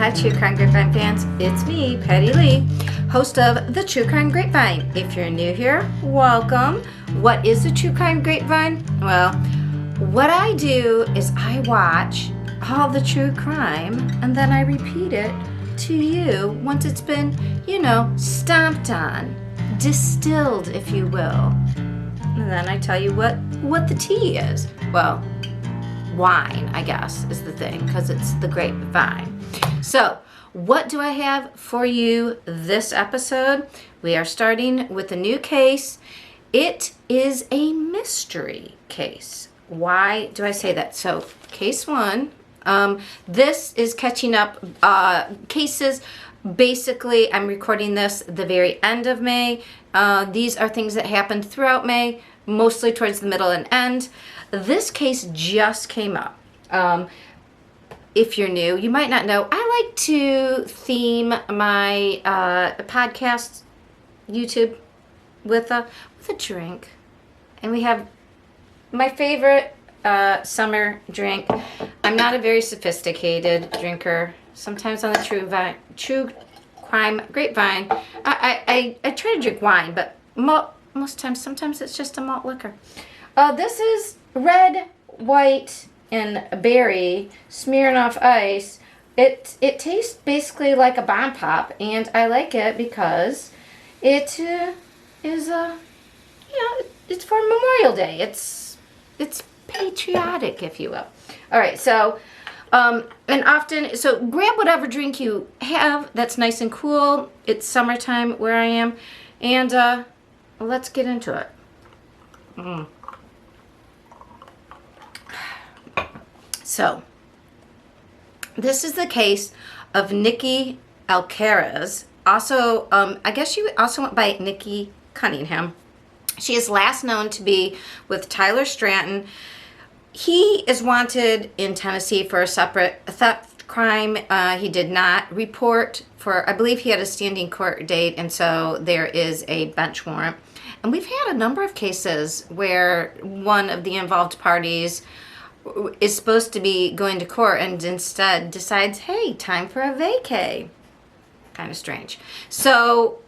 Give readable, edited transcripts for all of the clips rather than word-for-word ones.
Hi, True Crime Grapevine fans. It's me, Patty Lee, host of the True Crime Grapevine. If you're new here, welcome. What is the True Crime Grapevine? Well, what I do is I watch all the true crime and then I repeat it to you once it's been, stomped on, distilled, if you will. And then I tell you what the tea is. Well, wine, I guess, is the thing, because it's the grapevine. So, what do I have for you this episode? We are starting with a new case. It is a mystery case. Why do I say that? So, case one, this is catching up cases. Basically, I'm recording this the very end of May. These are things that happened throughout May, mostly towards the middle and end. This case just came up. If you're new, you might not know, I like to theme my podcast, YouTube, with a drink. And we have my favorite summer drink. I'm not a very sophisticated drinker. Sometimes on the True Crime Grapevine, I try to drink wine, but most times, sometimes it's just a malt liquor. This is red, white, and berry Smirnoff Ice. It tastes basically like a bomb pop, and I like it because it is it's for Memorial Day. It's patriotic, if you will. All right, so so grab whatever drink you have that's nice and cool. It's summertime where I am, and let's get into it. So, this is the case of NIKKI Alcaraz. Also, I guess she also went by Nikki Cunningham. She is last known to be with Tyler Stratton. He is wanted in Tennessee for a separate theft crime. He did not report for, I believe he had a standing court date, and so there is a bench warrant. And we've had a number of cases where one of the involved parties is supposed to be going to court and instead decides, hey, time for a vacay. Kind of strange. So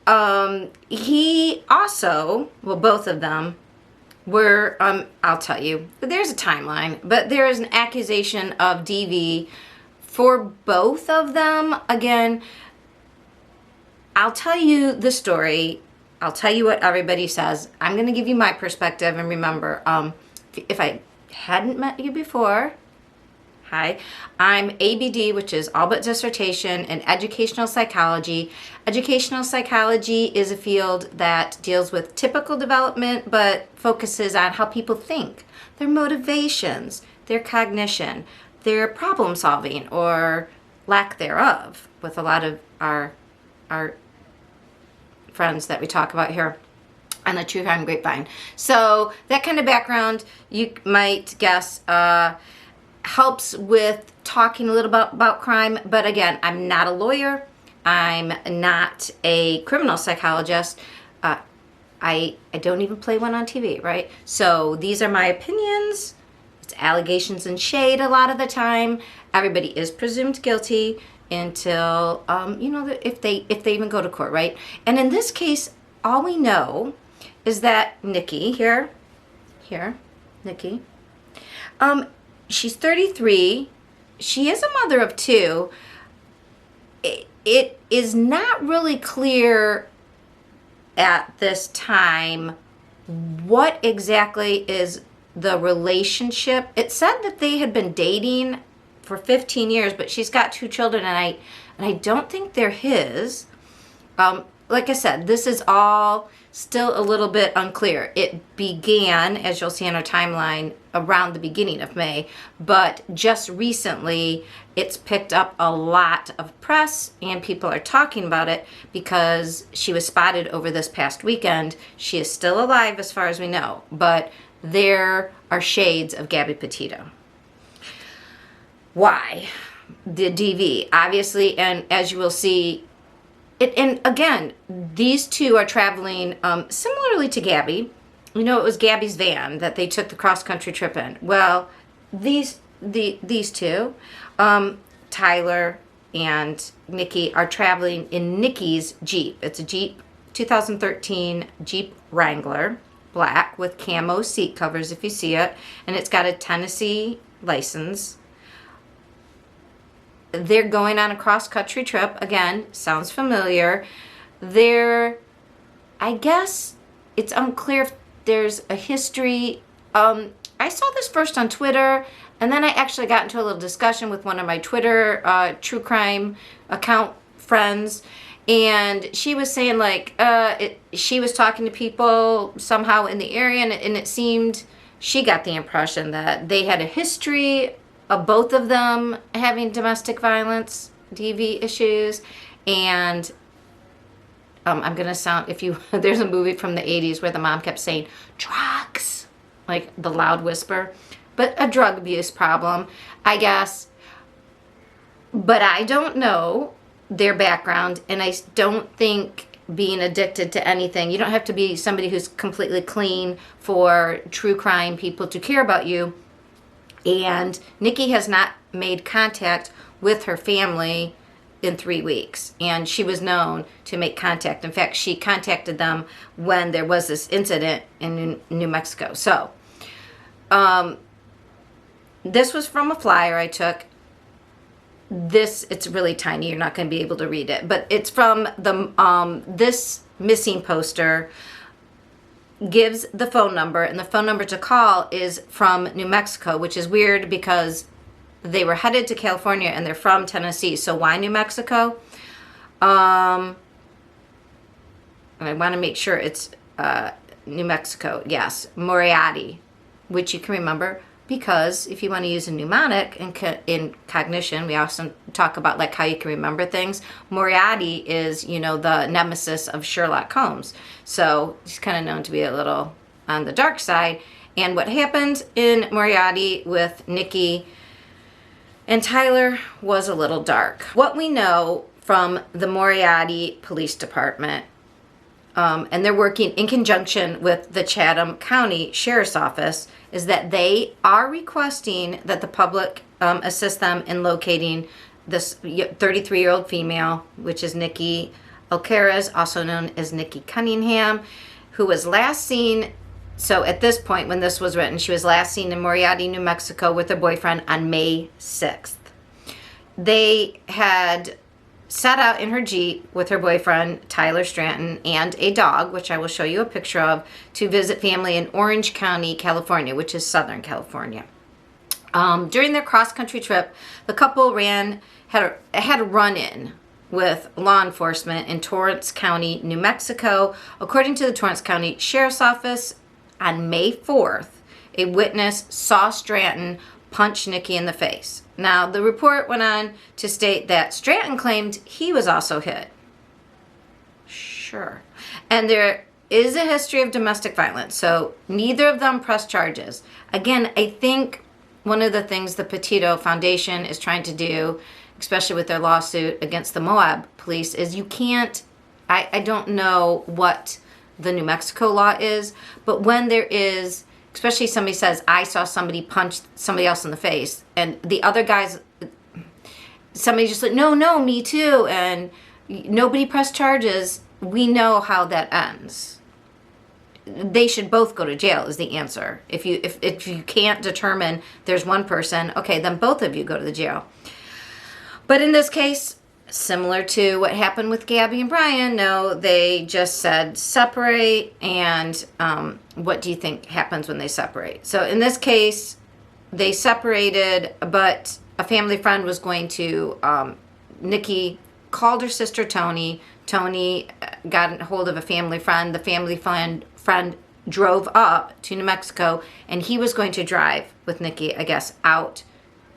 he also, well, both of them were, I'll tell you, there's a timeline, but there is an accusation of DV for both of them. Again, I'll tell you the story. I'll tell you what everybody says. I'm going to give you my perspective, and remember, if I hadn't met you before, hi, I'm ABD, which is all but dissertation in educational psychology. Educational psychology is a field that deals with typical development, but focuses on how people think, their motivations, their cognition, their problem solving, or lack thereof, with a lot of our friends that we talk about here on the True Crime Grapevine. So that kind of background, you might guess, helps with talking a little about crime. But again, I'm not a lawyer. I'm not a criminal psychologist. I don't even play one on TV, right? So these are my opinions. It's allegations and shade a lot of the time. Everybody is presumed guilty until, if they even go to court, right? And in this case, all we know is that NIKKI, NIKKI, she's 33. She is a mother of two. It is not really clear at this time what exactly is the relationship. It said that they had been dating for 15 years, but she's got two children, and I don't think they're his. Like I said, this is all still a little bit unclear. It began, as you'll see on our timeline, around the beginning of May, but just recently it's picked up a lot of press and people are talking about it because she was spotted over this past weekend. She is still alive as far as we know, but there are shades of Gabby Petito. Why? The DV, obviously, and as you will see, and again, these two are traveling similarly to Gabby. It was Gabby's van that they took the cross-country trip in. Well, these two, Tyler and Nikki are traveling in Nikki's Jeep. It's a Jeep 2013 Jeep Wrangler, black with camo seat covers if you see it, and it's got a Tennessee license. They're going on a cross-country trip. Again, sounds familiar. I guess it's unclear if there's a history. I saw this first on Twitter, and then I actually got into a little discussion with one of my Twitter true crime account friends, and she was saying like she was talking to people somehow in the area, and it seemed she got the impression that they had a history of both of them having domestic violence, DV issues, and I'm gonna sound, there's a movie from the 80s where the mom kept saying drugs, like the loud whisper, but a drug abuse problem, I guess. But I don't know their background, and I don't think being addicted to anything, you don't have to be somebody who's completely clean for true crime people to care about you. And Nikki has not made contact with her family in 3 weeks, and she was known to make contact. In fact, she contacted them when there was this incident in New Mexico. So this was from a flyer I took. It's really tiny, you're not going to be able to read it, but it's from the this missing poster gives the phone number, and the phone number to call is from New Mexico, which is weird because they were headed to California and they're from Tennessee. So why New Mexico? And I want to make sure it's New Mexico. Yes, Moriarty, which you can remember because if you want to use a mnemonic in cognition, we also talk about like how you can remember things. Moriarty is, the nemesis of Sherlock Holmes. So he's kind of known to be a little on the dark side. And what happened in Moriarty with Nikki and Tyler was a little dark. What we know from the Moriarty Police Department, and they're working in conjunction with the Chatham County Sheriff's Office, is that they are requesting that the public assist them in locating this 33-year-old female, which is NIKKI Alcaraz, also known as Nikki Cunningham, who was last seen, so at this point when this was written, she was last seen in Moriarty, New Mexico with her boyfriend on May 6th. They had set out in her Jeep with her boyfriend, Tyler Stratton, and a dog, which I will show you a picture of, to visit family in Orange County, California, which is Southern California. During their cross-country trip, the couple had a run-in with law enforcement in Torrance County, New Mexico. According to the Torrance County Sheriff's Office, on May 4th, a witness saw Stratton punch Nikki in the face. Now, the report went on to state that Stratton claimed he was also hit. Sure. And there is a history of domestic violence, so neither of them pressed charges. Again, I think one of the things the Petito Foundation is trying to do, especially with their lawsuit against the MOAB police, is you can't, I don't know what the New Mexico law is, but when there is, especially somebody says, I saw somebody punch somebody else in the face, and the other guys, somebody just like, no, me too, and nobody pressed charges, we know how that ends. They should both go to jail is the answer. If you can't determine there's one person, okay, then both of you go to the jail. But in this case, similar to what happened with Gabby and Brian, no, they just said separate, and what do you think happens when they separate? So in this case, they separated, but a family friend was going to, Nikki called her sister Tony. Tony got a hold of a family friend. The family friend drove up to New Mexico, and he was going to drive with Nikki, I guess, out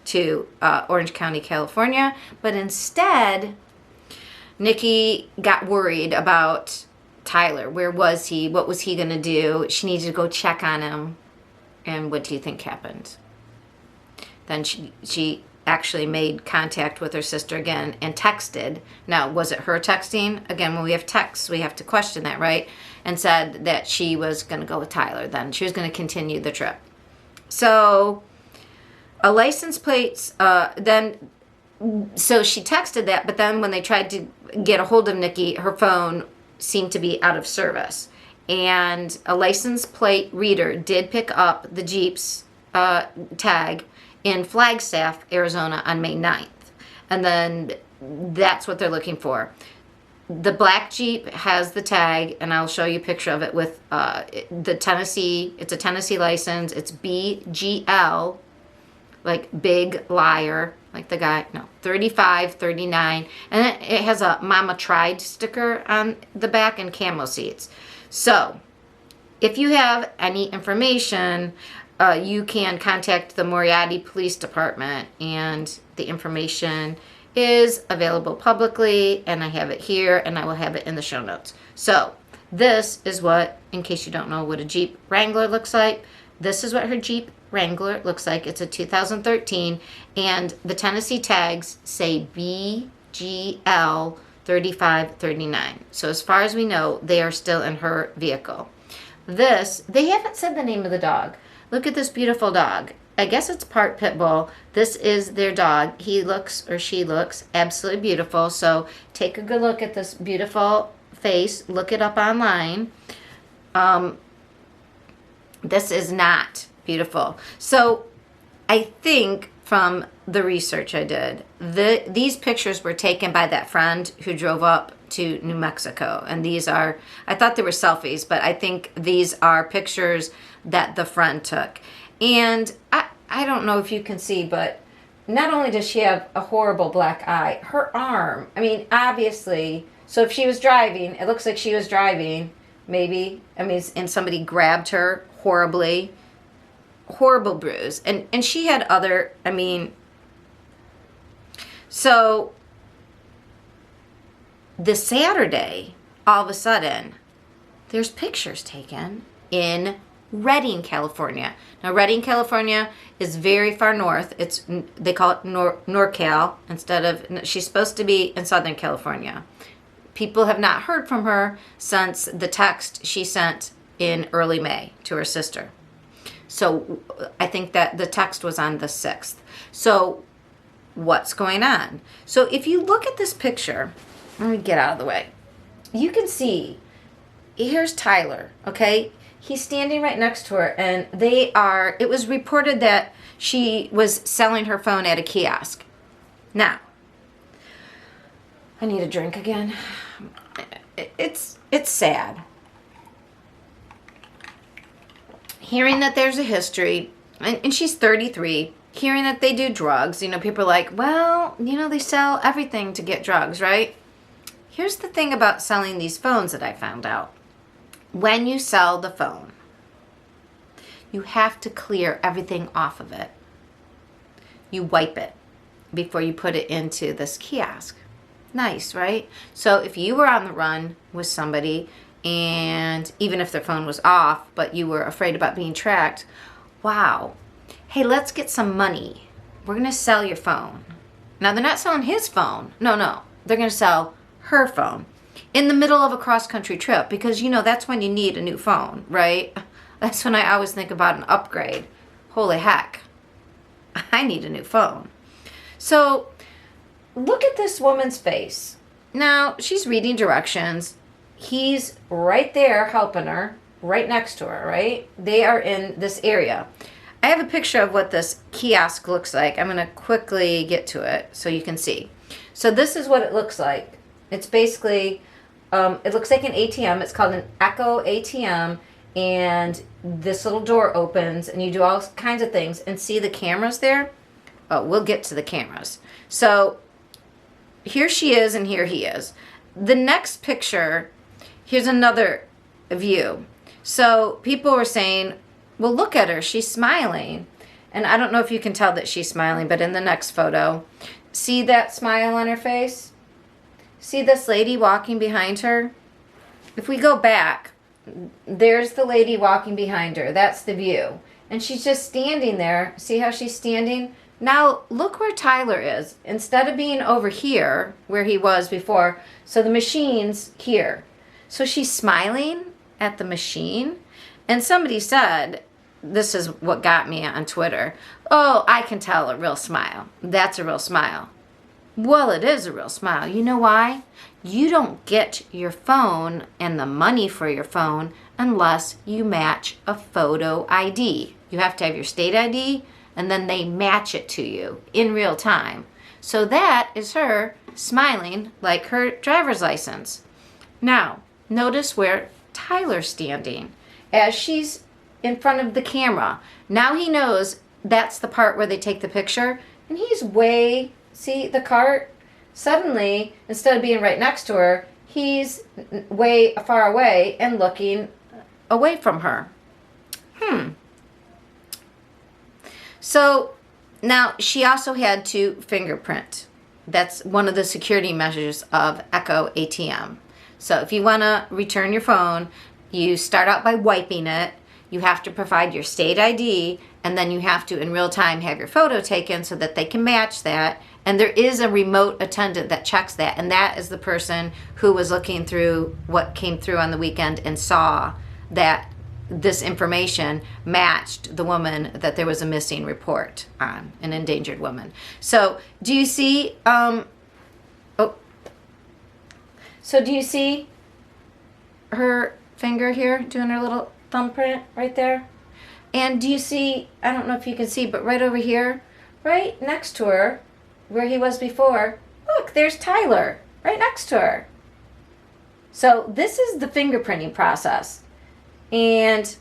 to Orange County, California. But instead, Nikki got worried about Tyler. Where was he? What was he going to do? She needed to go check on him. And what do you think happened? Then she actually made contact with her sister again and texted. Now, was it her texting? Again, when we have texts, we have to question that, right? And said that she was going to go with Tyler then. She was going to continue the trip. So a license plates, then So she texted that, but then when they tried to get a hold of Nikki, her phone seemed to be out of service. And a license plate reader did pick up the Jeep's tag in Flagstaff, Arizona on May 9th. And then that's what they're looking for. The black Jeep has the tag, and I'll show you a picture of it with the Tennessee. It's a Tennessee license. It's BGL, like big liar, like the guy, no, 3539. And it has a Mama Tried sticker on the back and camo seats. So if you have any information, you can contact the Moriarty Police Department, and the information is available publicly, and I have it here, and I will have it in the show notes. So this is what, in case you don't know what a Jeep Wrangler looks like, this is what her Jeep Wrangler looks like. It's a 2013, and the Tennessee tags say BGL 3539. So as far as we know, they are still in her vehicle. This, they haven't said the name of the dog. Look at this beautiful dog. I guess it's part pit bull. This is their dog. He looks, or she looks, absolutely beautiful. So take a good look at this beautiful face. Look it up online. This is not beautiful. So I think from the research I did, these pictures were taken by that friend who drove up to New Mexico. And these are, I thought they were selfies, but I think these are pictures that the friend took. And I don't know if you can see, but not only does she have a horrible black eye, her arm, I mean, obviously, so if she was driving, it looks like she was driving, maybe, I mean, and somebody grabbed her horribly, horrible bruise. And she had other, I mean, so this Saturday, all of a sudden, there's pictures taken in Redding, California. Now, Redding, California is very far north. It's, they call it NorCal instead of, she's supposed to be in Southern California. People have not heard from her since the text she sent in early May to her sister. So I think that the text was on the 6th. So what's going on? So if you look at this picture, let me get out of the way. You can see, here's Tyler, okay? He's standing right next to her, and they are, it was reported that she was selling her phone at a kiosk. Now, I need a drink again. It's sad. Hearing that there's a history, and she's 33, hearing that they do drugs, you know, people are like, well, you know, they sell everything to get drugs, right? Here's the thing about selling these phones that I found out. When you sell the phone, you have to clear everything off of it. You wipe it before you put it into this kiosk. Nice, right? So if you were on the run with somebody, and even if their phone was off, but you were afraid about being tracked, wow, hey, let's get some money. We're going to sell your phone. Now, they're not selling his phone. No. They're going to sell her phone in the middle of a cross-country trip, because, you know, that's when you need a new phone, right? That's when I always think about an upgrade. Holy heck, I need a new phone. So look at this woman's face. Now, she's reading directions. He's right there helping her, right next to her, right? They are in this area. I have a picture of what this kiosk looks like. I'm going to quickly get to it so you can see. So this is what it looks like. It's basically, it looks like an ATM. It's called an Echo ATM. And this little door opens, and you do all kinds of things. And see the cameras there? Oh, we'll get to the cameras. So here she is, and here he is. The next picture, here's another view. So people were saying, well, look at her. She's smiling. And I don't know if you can tell that she's smiling, but in the next photo, see that smile on her face? See this lady walking behind her? If we go back, there's the lady walking behind her. That's the view. And she's just standing there. See how she's standing? Now, look where Tyler is. Instead of being over here, where he was before, so the machine's here. So she's smiling at the machine. And somebody said, this is what got me on Twitter, oh, I can tell a real smile. That's a real smile. Well, it is a real smile. You know why? You don't get your phone and the money for your phone unless you match a photo ID. You have to have your state ID, and then they match it to you in real time. So that is her smiling like her driver's license. Now, notice where Tyler's standing as she's in front of the camera. Now he knows that's the part where they take the picture, and he's way, see the cart? Suddenly, instead of being right next to her, he's way far away and looking away from her. So now she also had to fingerprint. That's one of the security measures of Echo ATM. So if you want to return your phone, you start out by wiping it. You have to provide your state ID, and then you have to, in real time, have your photo taken so that they can match that. And there is a remote attendant that checks that, and that is the person who was looking through what came through on the weekend and saw that this information matched the woman that there was a missing report on, an endangered woman. So do you see, so do you see her finger here doing her little thumbprint right there? And do you see, I don't know if you can see, but right over here, right next to her, where he was before, look, there's Tyler right next to her. So this is the fingerprinting process. And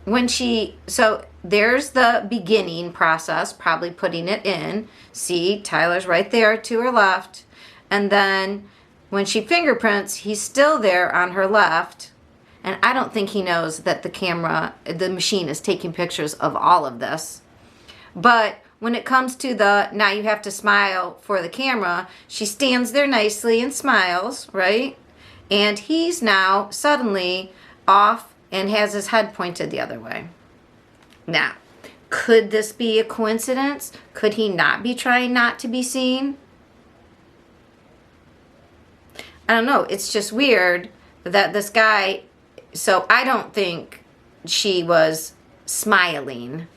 when so there's the beginning process, probably putting it in. See, Tyler's right there to her left. And then when she fingerprints, he's still there on her left. And I don't think he knows that the machine is taking pictures of all of this. But when it comes to now you have to smile for the camera, she stands there nicely and smiles, right? And he's now suddenly off and has his head pointed the other way. Now, could this be a coincidence? Could he not be trying not to be seen? I don't know. It's just weird that this guy, so I don't think she was smiling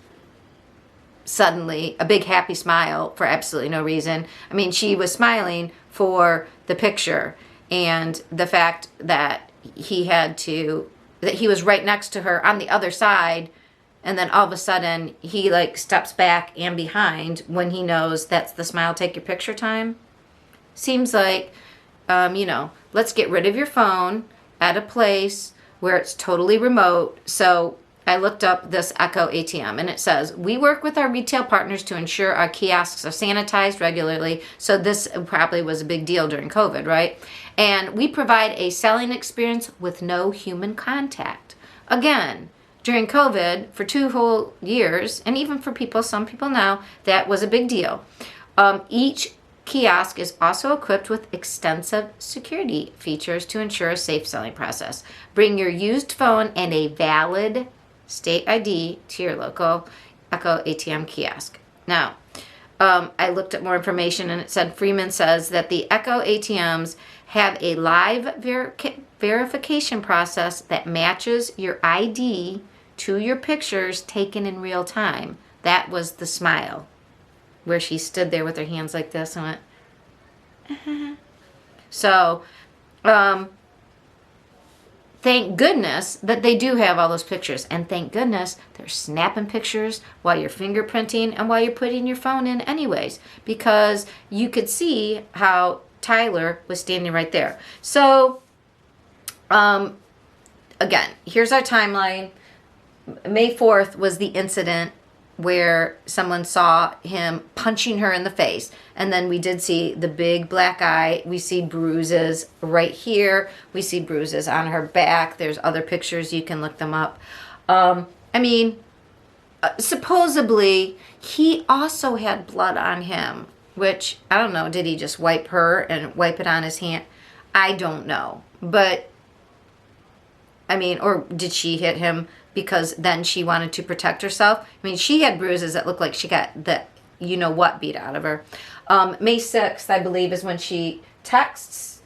suddenly, a big happy smile for absolutely no reason. I mean, she was smiling for the picture and the fact that that he was right next to her on the other side, and then all of a sudden he like steps back and behind when he knows that's the smile take your picture time. Seems like, let's get rid of your phone at a place where it's totally remote. So I looked up this Echo ATM, and it says, we work with our retail partners to ensure our kiosks are sanitized regularly. So this probably was a big deal during COVID, right? And we provide a selling experience with no human contact. Again, during COVID, for 2 whole years, and even for some people now, that was a big deal. Each kiosk is also equipped with extensive security features to ensure a safe selling process. Bring your used phone and a valid state ID to your local Echo ATM kiosk. Now, I looked at more information, and it said Freeman says that the Echo ATMs have a live verification process that matches your ID to your pictures taken in real time. That was the smile, where she stood there with her hands like this and went, So, thank goodness that they do have all those pictures. And thank goodness they're snapping pictures while you're fingerprinting and while you're putting your phone in anyways. Because you could see how Tyler was standing right there. So, again, here's our timeline. May 4th was the incident where someone saw him punching her in the face. And then we did see the big black eye. We see bruises right here. We see bruises on her back. There's other pictures. You can look them up. Supposedly, he also had blood on him, which, I don't know, did he just wipe her and wipe it on his hand? I don't know. But, or did she hit him because then she wanted to protect herself? She had bruises that looked like she got the you-know-what beat out of her. May 6th, I believe, is when she texts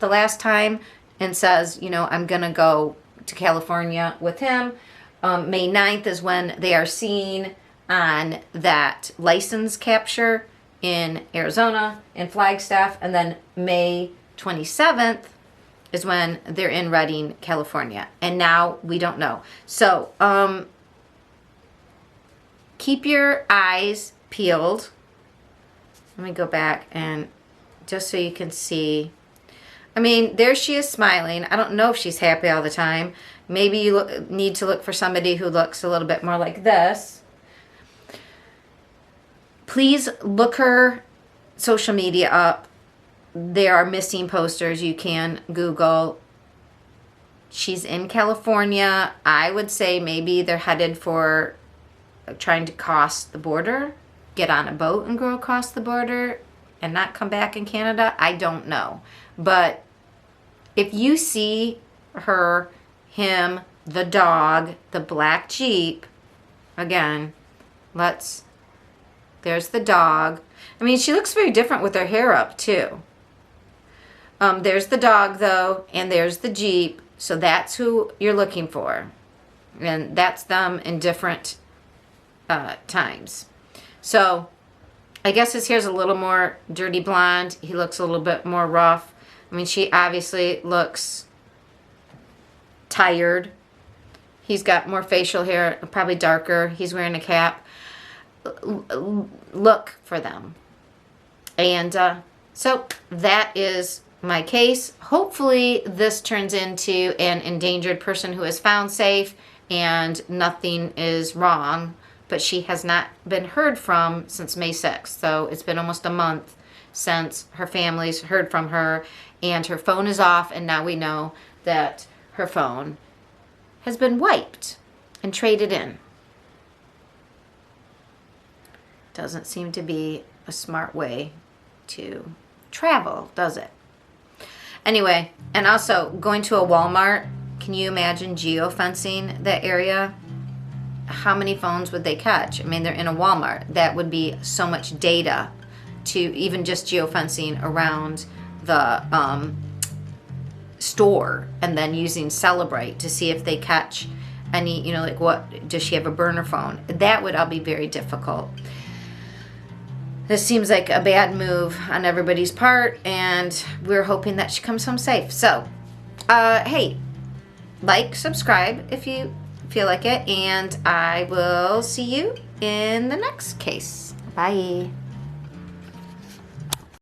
the last time and says, I'm going to go to California with him. May 9th is when they are seen on that license capture in Arizona, in Flagstaff, and then May 27th is when they're in Redding, California. And now we don't know. So keep your eyes peeled. Let me go back and just so you can see. I mean, there she is smiling. I don't know if she's happy all the time. Maybe you need to look for somebody who looks a little bit more like this. Please look her social media up. There are missing posters you can Google. She's in California. I would say maybe they're headed for trying to cross the border, get on a boat and go across the border and not come back in Canada. I don't know. But if you see her, him, the dog, the black Jeep, again, there's the dog. I mean, she looks very different with her hair up too. There's the dog though, and there's the Jeep. So that's who you're looking for. And that's them in different times. So I guess his hair's a little more dirty blonde. He looks a little bit more rough. I mean, she obviously looks tired. He's got more facial hair, probably darker. He's wearing a cap. Look for them. And so that is my case. Hopefully this turns into an endangered person who is found safe and nothing is wrong, but she has not been heard from since May 6th. So it's been almost a month since her family's heard from her, and her phone is off, and now we know that her phone has been wiped and traded in. Doesn't seem to be a smart way to travel, does it? Anyway, and also going to a Walmart, can you imagine geofencing that area? How many phones would they catch? I mean, they're in a Walmart. That would be so much data to even just geofencing around the store, and then using Celebrate to see if they catch any, you know, like what, does she have a burner phone? That would all be very difficult. This seems like a bad move on everybody's part, and we're hoping that she comes home safe. So, hey, like, subscribe if you feel like it, and I will see you in the next case. Bye.